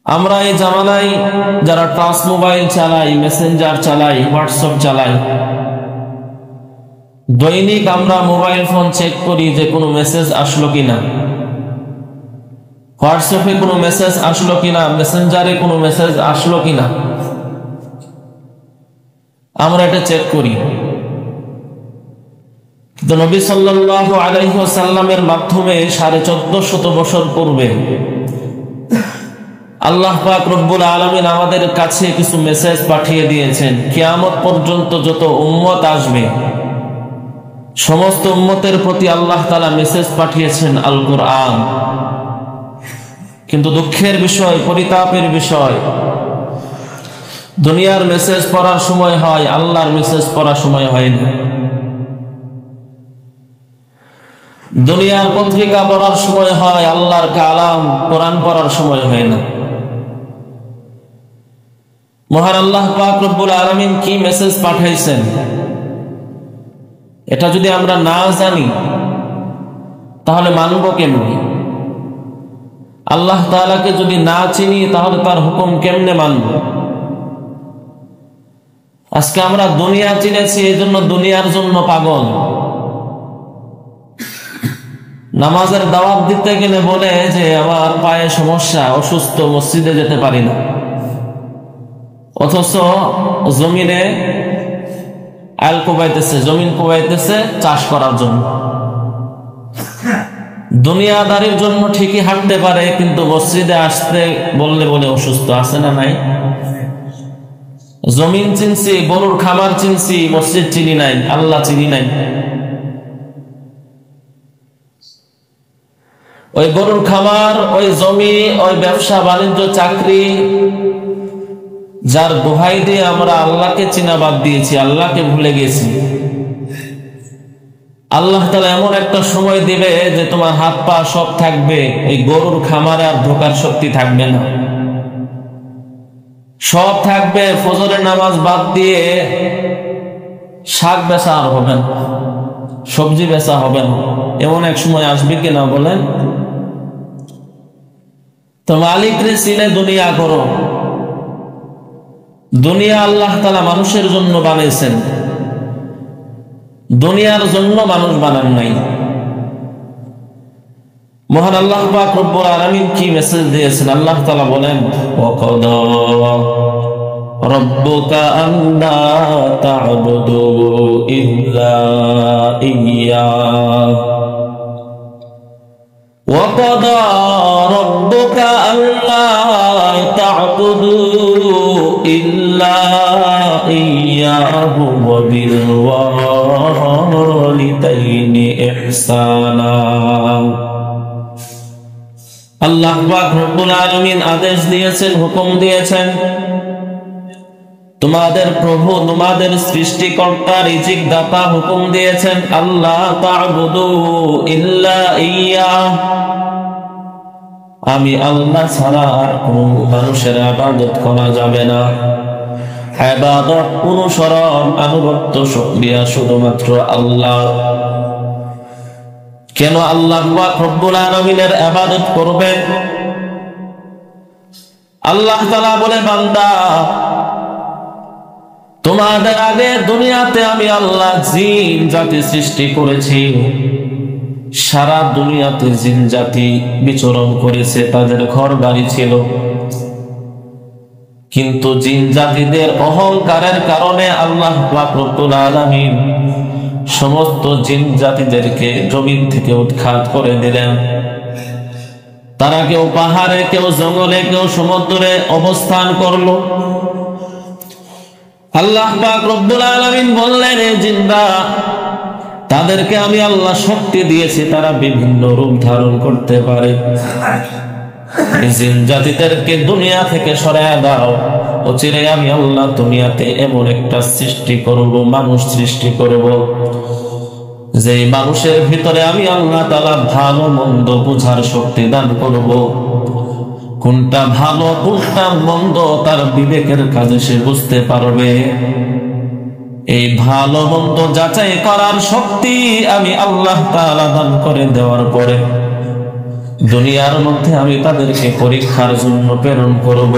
আমরা এই জামানায় যারা টাচ মোবাইল চালাই, মেসেঞ্জার চালাই, হোয়াটসঅ্যাপ চালাই, দৈনিক আমরা মোবাইল ফোন চেক করি যে কোনো মেসেজ আসলো কিনা, হোয়াটসঅ্যাপে কোনো মেসেজ আসলো কিনা, মেসেঞ্জারে কোনো মেসেজ আসলো কিনা, আমরা এটা চেক করি। কিন্তু নবী সাল্লাল্লাহু আলাইহি ওয়াসাল্লামের মাধ্যমে 1450 বছর পূর্বে আল্লাহ পাক রব্বুল আলামিন আমাদের কাছে কিছু মেসেজ পাঠিয়ে দিয়েছেন। কিয়ামত পর্যন্ত যত উম্মত আসবে সমস্ত উম্মতের প্রতি আল্লাহ তাআলা মেসেজ পাঠিয়েছেন আল কোরআন। কিন্তু দুঃখের বিষয়, পরিতাপের বিষয়, দুনিয়ার মেসেজ পড়ার সময় হয়, আল্লাহর মেসেজ পড়ার সময় হয় না। দুনিয়ার পত্রিকা পড়ার সময় হয়, আল্লাহর কালাম কোরআন পড়ার সময় হয় না। মহান আল্লাহ পাক রব্বুল আলামিন কি মেসেজ পাঠাইছেন এটা যদি আমরা না জানি তাহলে মানব কেমনে? আল্লাহ তাআলাকে যদি না চিনি তাহলে তার হুকুম কেমনে মানব? আজকে আমরা দুনিয়া চিনেছি, এই জন্য দুনিয়ার জন্য পাগল। নামাজের দাওয়াত দিতে গেলে বলে যে আমার পায়ে সমস্যা, অসুস্থ, মসজিদে যেতে পারি না, অথচ জমিনে আল কোবাইতেছে, জমিন কোবাইতেছে চাষ করার জন্য। দুনিয়াদারির জন্য ঠিকই হাঁটতে পারে, কিন্তু মসজিদে আসতে বললে বলে অসুস্থ। আছে না নাই? জমিন চিনছি, গরুর খামার চিনছি, মসজিদ চিনি নাই, আল্লাহ চিনি নাই। ওই গরুর খামার, ওই জমি, ওই ব্যবসা বাণিজ্য, চাকরি, যার দোহাই দিয়ে আমরা আল্লাহকে চিনা বাদ দিয়েছি, আল্লাহকে ভুলে গেছি। আল্লাহ তাআলা এমন একটা সময় দিবে যে তোমার হাত পা সব থাকবে, এই গরুর খামারে আর ঢোকার শক্তি থাকবে না। সব থাকবে, ফজরের নামাজ বাদ দিয়ে শাক বেচা আর হবে না, সবজি বেচা হবে না। এমন এক সময় আসবে কিনা বলেন? তো মালিক রে চিনে দুনিয়া করো। দুনিয়া আল্লাহ তাআলা মানুষের জন্য বানাইছেন, দুনিয়ার জন্য মানুষ বানান নাই। মহান আল্লাহ পাক রব্বুল আলামিন কি মেসেজ দিয়েছেন? আল্লাহ তাআলা বলেন, ওয়াকাদা রাব্বুকা আল্লা তা'বুদু ইল্লা ইয়্যাহ, ওয়াকাদা রাব্বুকা আল্লা তা'বুদু ইল্লা ইয়্যাহু ওয়া বিল ওয়ালিদাইনি ইহসানা। আল্লাহ পাক রব্বুল আলামিন আদেশ দিয়েছেন, হুকুম দিয়েছেন, তোমাদের প্রভু, তোমাদের সৃষ্টিকর্তা, রিজিক দাতা হুকুম দিয়েছেন আল্লাহ তা'বুদু ইল্লা ইয়্যাহ, আমি আল্লাহ ছাড়া আর কোন মানুষের ইবাদত করা যাবে না। ইবাদত, অনুসরণ, আনুগত্য, শুকরিয়া শুধুমাত্র আল্লাহ। কেন আল্লাহ পাক রব্বুল আলামিনের ইবাদত করবেন? আল্লাহ তাআলা বলে, বান্দা তোমাদের আগে দুনিয়াতে আমি আল্লাহ জিন জাতি সৃষ্টি করেছি। সারা দুনিয়াতে জিন জাতি বিচরণ করেছে, তাদের ঘর বাড়ি ছিল। কিন্তু জিন জাতিদের অহংকারের কারণে আল্লাহ পাক রব্বুল আলামিন সমস্ত জিন জাতিদেরকে জমিন থেকে উৎখাত করে দিলেন। তারা কেউ পাহাড়ে, কেউ জঙ্গলে, কেউ সমুদ্রে অবস্থান করলো। আল্লাহ পাক রব্বুল আলামিন বললেন, এই জিনরা, তাদেরকে আমি আল্লাহ শক্তি দিয়েছি, তারা বিভিন্ন রূপ ধারণ করতে পারে। এই জিন জাতিদেরকে দুনিয়া থেকে সরায় দাও, অচিরে আমি আল্লাহ দুনিয়াতে এমন একটা সৃষ্টি করব, মানুষ সৃষ্টি করব, যে মানুষের ভিতরে আমি আল্লাহ তাআলা ভালো মন্দ বুঝার শক্তি দান করব। কোনটা ভালো, কোনটা মন্দ, তার বিবেকের কাজে সে বুঝতে পারবে। এই ভালো মন্দ যাচাই করার শক্তি আমি আল্লাহ তাআলা দান করে দেওয়ার পরে দুনিয়ার মধ্যে আমি তাদেরকে পরীক্ষার জন্য প্রেরণ করব।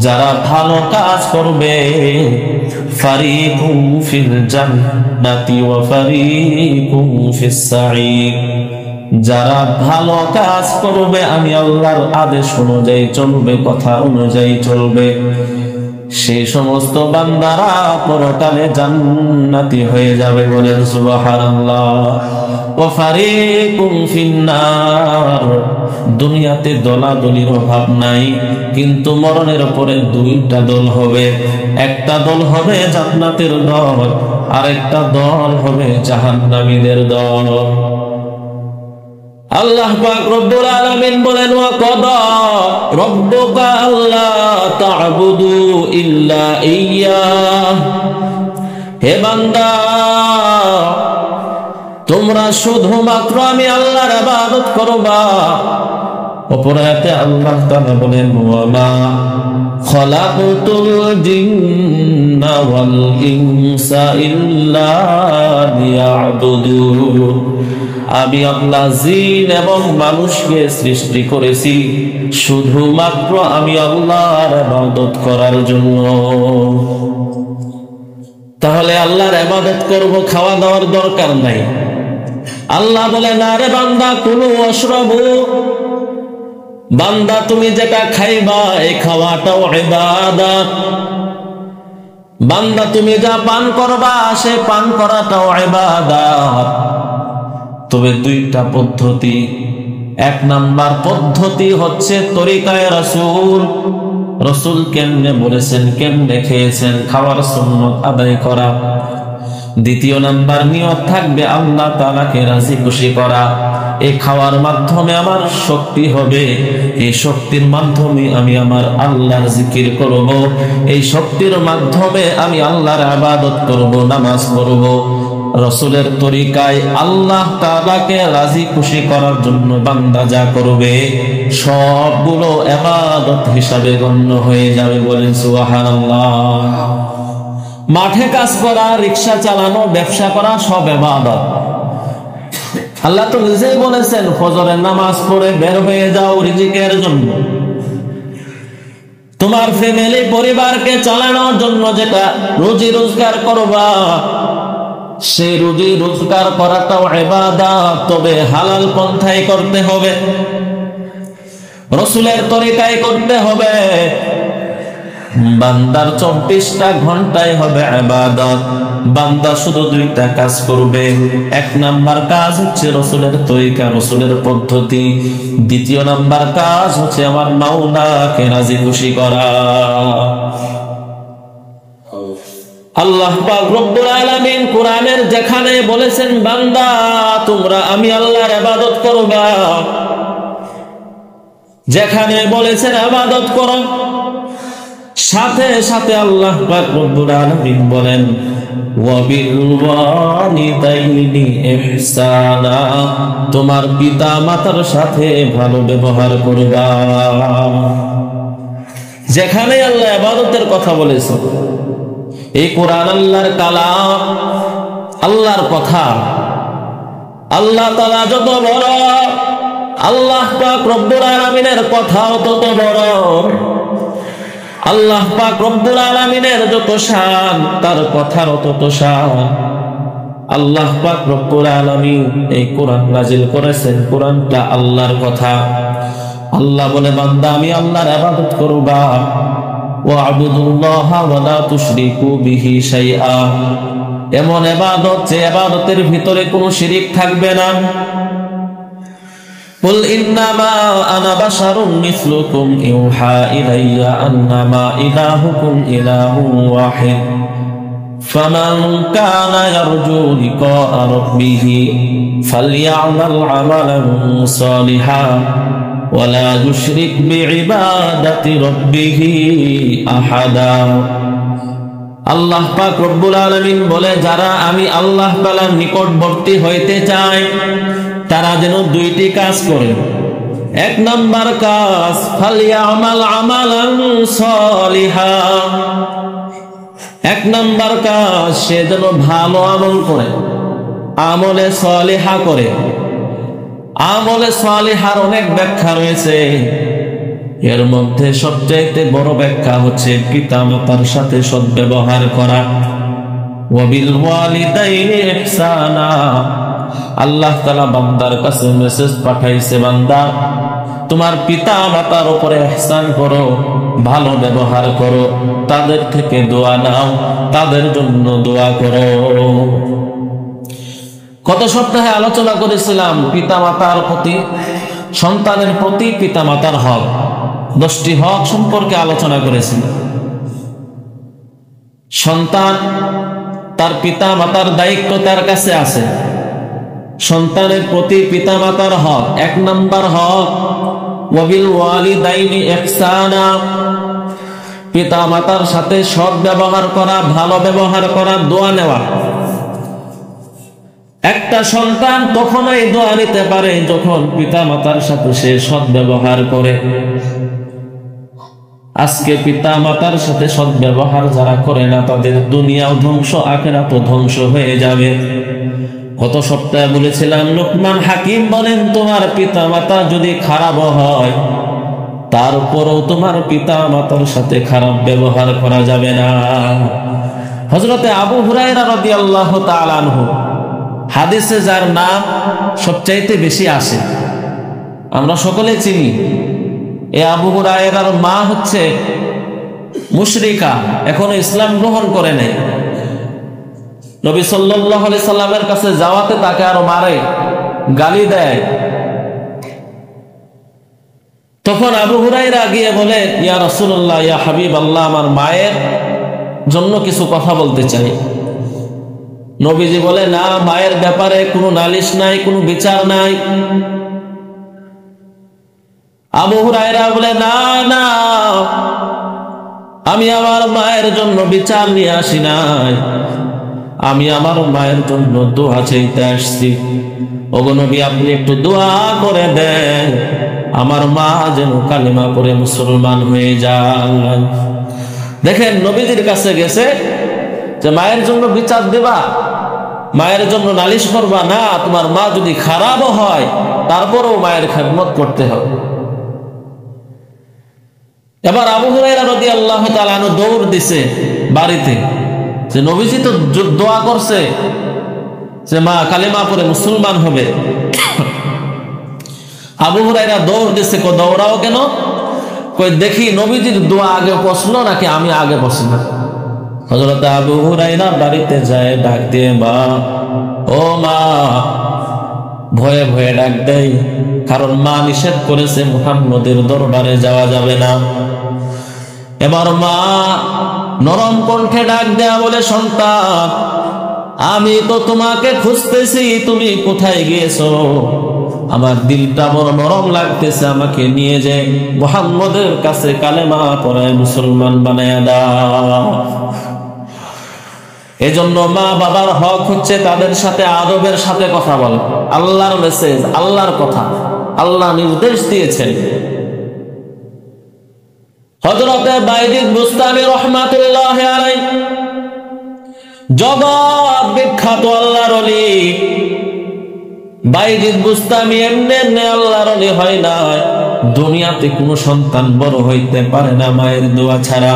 যারা ভালো কাজ করবে ফারিকুম ফিল জান্নাতি ওয়া ফারিকুম ফিস সাঈর, যারা ভালো কাজ করবে আমি আল্লাহর আদেশ অনুযায়ী চলবে, কথা অনুযায়ী চলবে, সেই সমস্ত বান্দারা পরকালে জান্নাতি হয়ে যাবে। বলেন সুবহানাল্লাহ। ওয়া ফারিকুম ফিন্নার, দুনিয়াতে দলাদলির অভাব নাই, কিন্তু মরণের পরে দুইটা দল হবে। একটা দল হবে জান্নাতের দল, আর একটা দল হবে জাহান্নামীদের দল। আল্লাহ পাক রব্বুল আলামিন বলেন, ওয়া কাদা রাব্বুকা আল্লা তা'বুদু ইল্লা ইয়্যাহ, হে বান্দা তোমরা শুধুমাত্র আমি আল্লাহর ইবাদত করবা। অপর আয়াতে আল্লাহ তাআলা বলেন, ওয়া মা খালাকতুল জিন্না ওয়াল ইনসা ইল্লা লিয়া'বুদুন, আমি আল্লাহ জিন এবং মানুষকে সৃষ্টি করেছি শুধুমাত্র আমি আল্লাহর ইবাদত করার জন্য। তাহলে আল্লাহর ইবাদত করব, খাওয়া দাওয়ার দরকার নাই। আল্লাহ বলে, না রে বান্দা, কুলু ওয়াশরাবু, বান্দা তুমি যেটা খাইবা এই খাওয়াটাও ইবাদত, বান্দা তুমি যা পান করবা সে পান করাটাও ইবাদত। তবে দুইটা পদ্ধতি। এক নাম্বার পদ্ধতি হচ্ছে তরিকায়ে রাসূল, রাসূল কেমনে বলেছেন, কেমনে খেয়েছেন, খাওয়ার সুন্নাত আদায় করা। দ্বিতীয় নাম্বার নিয়ত থাকবে আল্লাহ তাআলাকে রাজি খুশি করা। এই খাওয়ার মাধ্যমে আমার শক্তি হবে, এই শক্তির মাধ্যমে আমি আমার আল্লাহর জিকির করব, এই শক্তির মাধ্যমে আমি আল্লাহর ইবাদত করব, নামাজ পড়ব। রাসূলের তরিকায় আল্লাহ তাআলাকে রাজি খুশি করার জন্য বান্দা যা করবে সবগুলো ইবাদত হিসাবে গণ্য হয়ে যাবে। বলেন সুবহানাল্লাহ। মাঠে কাজ করা, রিকশা চালানো, ব্যবসা করা সব ইবাদত। আল্লাহ তো নিজেই বলেছেন, ফজরের নামাজ পড়ে বের হয়ে যাও রিজিকের জন্য। তোমার ফ্যামিলি পরিবারকে চালানোর জন্য যেটা রুজি রোজগার করবা সেই রুজি রোজগার করাটাও ইবাদত, তবে হালাল পন্থায় করতে হবে, রাসূলের তরিকায় করতে হবে। বান্দার 24টা ঘন্টায় হবে ইবাদত। বান্দা শুধু দুইটা কাজ করবে। এক নাম্বার কাজ হচ্ছে রাসূলের তরিকা, রাসূলের পদ্ধতি। দ্বিতীয় নাম্বার কাজ হচ্ছে আমার মাওলাকে রাজি খুশি করা। আল্লাহ পাক রব্বুল আলামিন কোরআনের যেখানে বলেছেন, বান্দা তোমরা আমি আল্লাহর ইবাদত করবা, যেখানে বলেছেন ইবাদত করো, সাথে সাথে আল্লাহ পাক রব্বুল আলামিন বলেন, ওয়া বিল ওয়ালিদাইনি ইহসানা, তোমার পিতা মাতার সাথে ভালো ব্যবহার করবা। যেখানে আল্লাহ ইবাদতের কথা বলেছেন, এই কোরআন আল্লাহর কালাম, আল্লাহর কথা। আল্লাহ তাআলা যত বড়, আল্লাহ পাক রব্বুল আলামিনের কথাও তত বড়। আল্লাহ পাক রব্বুল আলামিনের যত শান, তার কথারও তত শান। আল্লাহ পাক রব্বুল আলামিন এই কোরআন নাজিল করেছেন, কোরআনটা আল্লাহর কথা। আল্লাহ বলে, বান্দা আমি আল্লাহর ইবাদত করবা, ওয়া'বুদুল্লাহা ওয়া লা তুশরিকু বিহি শাইআ, এমন ইবাদত যে ইবাদতের ভিতরে কোনো শিরিক থাকবে না। কুল ইন্নামা আনা বাশারুম মিসলুকুম ইউহা ইলাইয়া আন্নামা ইলাহুকুম ইলাহুন ওয়াহিদ ফামান কানা ইয়ারজু লিকাআ রাব্বিহি ফালইআমাল আমালান সালিহান ওয়া লা ইউশরিক বিইবাদাতি রাব্বিহি আহাদা। আল্লাহ পাক রব্বুল আলামিন বলে, যারা আমি আল্লাহ তাআলার নিকটবর্তী হইতে চায় তারা যেন দুইটি কাজ করে। এক নাম্বার কাজ, ফালইআমাল আমালান সালিহা, এক নাম্বার কাজ সে যেন ভালো আমল করে, আমলে সালিহা করে। আমলে সালিহার অনেক ব্যাখ্যা রয়েছে, এর মধ্যে সবচাইতে বড় ব্যাখ্যা হচ্ছে পিতামাতার সাথে সদ্ব্যবহার করা। ওয়াবিল ওয়ালিদাইনি ইহসানা, আল্লাহ তাআলা বান্দার কাছে মেসেজ পাঠাইছে, বান্দা তোমার পিতা মাতার উপরে ইহসান করো, ভালো ব্যবহার করো, তাদের থেকে দোয়া নাও, তাদের জন্য দোয়া করো। গত সপ্তাহে আলোচনা করেছিলাম পিতা মাতার প্রতি, সন্তানের প্রতি পিতা মাতার হক, 10টি হক সম্পর্কে আলোচনা করেছিলাম। সন্তান তার পিতা মাতার দায়িত্ব তার কাছে আছে। সন্তানের প্রতি পিতা মাতার হক, 1 নম্বর হক ওয়াবিল ওয়ালিদাইনি ইহসানা, পিতা মাতার সাথে সৎ ব্যবহার করা, ভালো ব্যবহার করা, দোয়া নেওয়া। একটা সন্তান তখনই দোয়া নিতে পারে যখন পিতা মাতার সাথে সে সৎ ব্যবহার করে। আজকে পিতা মাতার সাথে সৎ ব্যবহার যারা করে না, তাদের দুনিয়াও ধ্বংস, আখিরাতও ধ্বংস হয়ে যাবে। গত সপ্তাহে বলেছিলাম, লোকমান হাকিম বলেন, তোমার পিতা মাতা যদি খারাপ হয়, তারপরেও তোমার পিতা মাতার সাথে খারাপ ব্যবহার করা যাবে না। হযরতে আবু হুরায়রা রাদিয়াল্লাহু তাআলা আনহু, হাদিসে যার নাম সবচাইতে বেশি আসে, আমরা সকলে চিনি। এই আবু হুরায়রার মা হচ্ছে মুশরিকা, এখনো ইসলাম গ্রহণ করে নাই। নবী সাল্লাল্লাহু আলাইহি সাল্লামের কাছে যাওয়াতে তাকে আরো মারে, গালি দেয়। তখন আবু হুরায়রা গিয়ে বলে, ইয়া রাসূলুল্লাহ, ইয়া হাবিবাল্লাহ, আমার মায়ের জন্য কিছু কথা বলতে চাই। নবীজি বলে, না, মায়ের ব্যাপারে কোনো নালিশ নাই, কোনো বিচার নাই। আবু হুরায়রা বলে, না না, আমি আমার মায়ের জন্য বিচার নিয়ে আসি নাই, আমি আমার মায়ের জন্য দোয়া চাইতে আসছি। ওগো নবী, আপনি একটু দোয়া করে দেন, আমার মা যেন কালিমা পড়ে মুসলমান হয়ে যায়। দেখেন, নবীজির কাছে গেছে যে মায়ের জন্য বিচার দেবা, মায়ের জন্য নালিশ করবা না, তোমার মা যদি খারাপও হয় তারপরেও মায়ের খেদমত করতে হবে। এবার আবু হুরায়রা রাদিয়াল্লাহু তাআলা আনহু দৌড় দিছে বাড়িতে, যে নবীজি তো দোয়া করছে যে মা কালেমা পড়ে মুসলমান হবে। আবু হুরায়রা দৌড় দিছে। দৌড়াও কেন? কই দেখি নবীজির দোয়া আগে পছন্দ নাকি আমি আগে পছন্দ। হযরত আবু হুরায়রা বাড়িতে যায়, ডাক দিয়ে মা, ও মা, ভয়ে ভয়ে ডাক দেয়, কারণ মা নিষেধ করেছে মুহাম্মদের দরবারে যাওয়া যাবে না। এবার মা নরম কণ্ঠে ডাক দেয়া বলে, সন্তান, আমি তো তোমাকে খুঁজতেছি, তুমি কোথায় গিয়েছো? আমার দিলটা বড় নরম লাগতেছে, আমাকে নিয়ে যে মুহাম্মদের কাছে কালেমা পড়ায় মুসলমান বানায়া দাও। এজন্য মা বাবার হক হচ্ছে তাদের সাথে আদবের সাথে কথা বলা। আল্লাহর মেসেজ, আল্লাহর কথা, আল্লাহ নির্দেশ দিয়েছেন। হযরতে বাইজিদ বুস্তামি রাহমাতুল্লাহি আলাইহি, জগৎ বিখ্যাত আল্লাহর ওলি। বাইজিদ বুস্তামি এমনি আল্লাহর ওলি হয় না। দুনিয়াতে কোনো সন্তান বড় হইতে পারে না মায়ের দোয়া ছাড়া।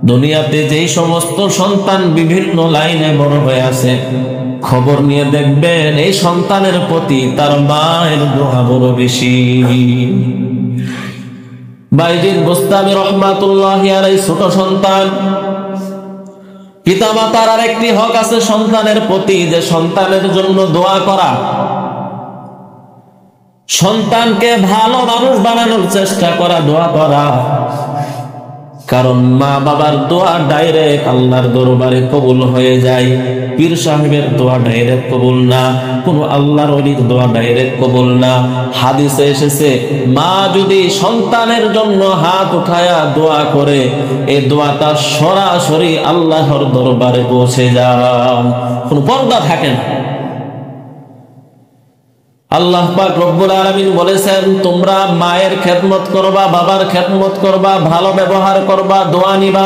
দুনিয়াতে যেই সমস্ত সন্তান বিভিন্ন লাইনে বড় হয়ে আছে, খবর নিয়ে দেখবেন এই সন্তানের প্রতি তার মায়ের দোয়া বড় বেশি। বাইজিদ বুস্তামি রাহমাতুল্লাহি আলাইহি ছোট সন্তান। পিতামাতার আরেকটি হক আছে সন্তানের প্রতি, যে সন্তানের জন্য দোয়া করা, সন্তানকে ভালো মানুষ বানানোর চেষ্টা করা, দোয়া করা। কারণ মা বাবার দোয়া ডাইরেক্ট আল্লাহর দরবারে কবুল হয়ে যায়। পীর সাহেবের দোয়া ডাইরেক্ট কবুল না, কোন আল্লাহর ওলির দোয়া ডাইরেক্ট কবুল না। হাদিসে এসেছে, মা যদি সন্তানের জন্য হাত উঠায়া দোয়া করে, এই দোয়াটা সরাসরি আল্লাহর দরবারে পৌঁছে যায়, কোন পর্দা থাকে না। আল্লাহ পাক রব্বুল আলামিন বলেছেন, তোমরা মায়ের খেদমত করবা, বাবার খেদমত করবা, ভালো ব্যবহার করবা, দোয়া নিবা।